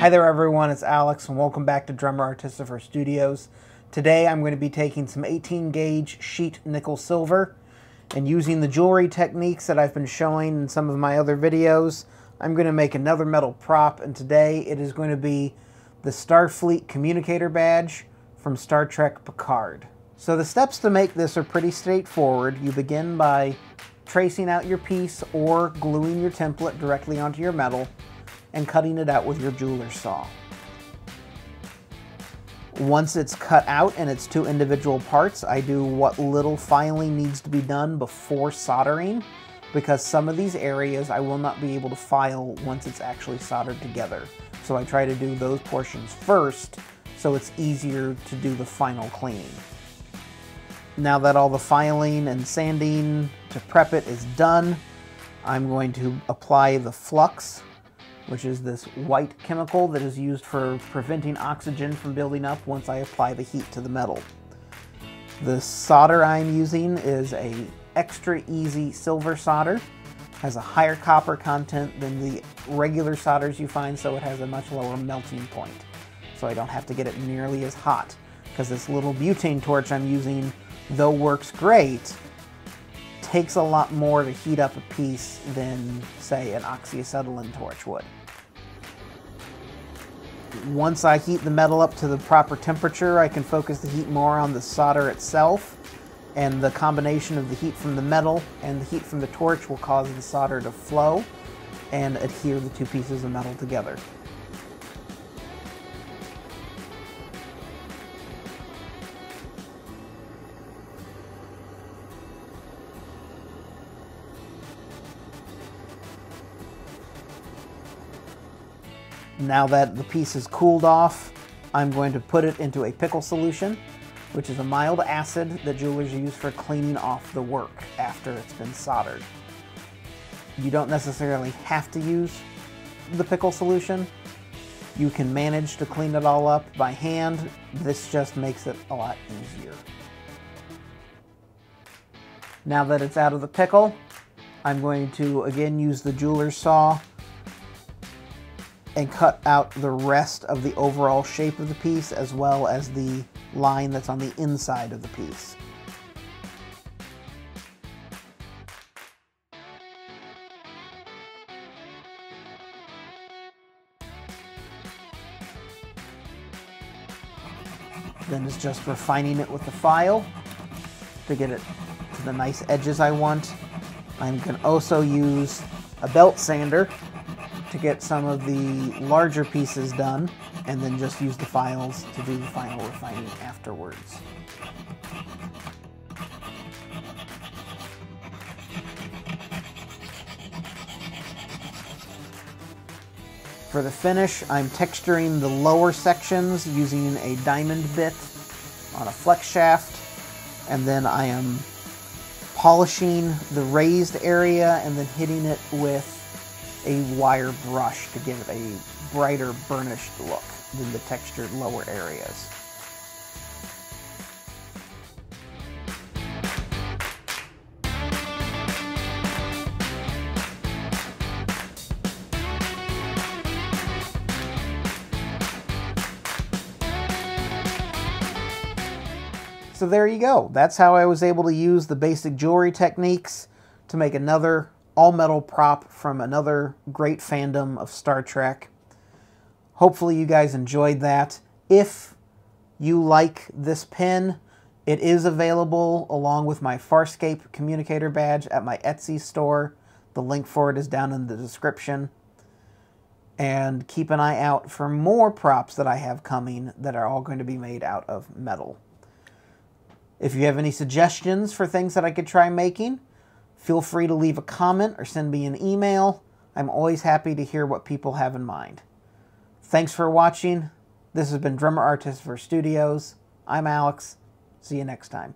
Hi there everyone, it's Alex and welcome back to Drummer Artificer Studios. Today I'm going to be taking some 18 gauge sheet nickel silver and using the jewelry techniques that I've been showing in some of my other videos, I'm going to make another metal prop, and today it is going to be the Starfleet communicator badge from Star Trek Picard. So the steps to make this are pretty straightforward. You begin by tracing out your piece or gluing your template directly onto your metal and cutting it out with your jeweler's saw. Once it's cut out in its two individual parts, I do what little filing needs to be done before soldering, because some of these areas I will not be able to file once it's actually soldered together. So I try to do those portions first so it's easier to do the final cleaning. Now that all the filing and sanding to prep it is done, I'm going to apply the flux, which is this white chemical that is used for preventing oxygen from building up once I apply the heat to the metal. The solder I'm using is a extra easy silver solder. Has a higher copper content than the regular solders you find, so it has a much lower melting point. So I don't have to get it nearly as hot, because this little butane torch I'm using, though works great, takes a lot more to heat up a piece than, say, an oxyacetylene torch would. Once I heat the metal up to the proper temperature, I can focus the heat more on the solder itself, and the combination of the heat from the metal and the heat from the torch will cause the solder to flow and adhere the two pieces of metal together. Now that the piece is cooled off, I'm going to put it into a pickle solution, which is a mild acid that jewelers use for cleaning off the work after it's been soldered. You don't necessarily have to use the pickle solution. You can manage to clean it all up by hand. This just makes it a lot easier. Now that it's out of the pickle, I'm going to again use the jeweler's saw and cut out the rest of the overall shape of the piece, as well as the line that's on the inside of the piece. Then it's just refining it with the file to get it to the nice edges I want. I can also use a belt sander to get some of the larger pieces done, and then just use the files to do the final refining afterwards. For the finish, I'm texturing the lower sections using a diamond bit on a flex shaft, and then I am polishing the raised area and then hitting it with a wire brush to give it a brighter burnished look than the textured lower areas. So there you go. That's how I was able to use the basic jewelry techniques to make another all-metal prop from another great fandom of Star Trek. Hopefully you guys enjoyed that. If you like this pin, it is available along with my Farscape communicator badge at my Etsy store. The link for it is down in the description. And keep an eye out for more props that I have coming that are all going to be made out of metal. If you have any suggestions for things that I could try making, feel free to leave a comment or send me an email. I'm always happy to hear what people have in mind. Thanks for watching. This has been Drummer Artificer Studios. I'm Alex. See you next time.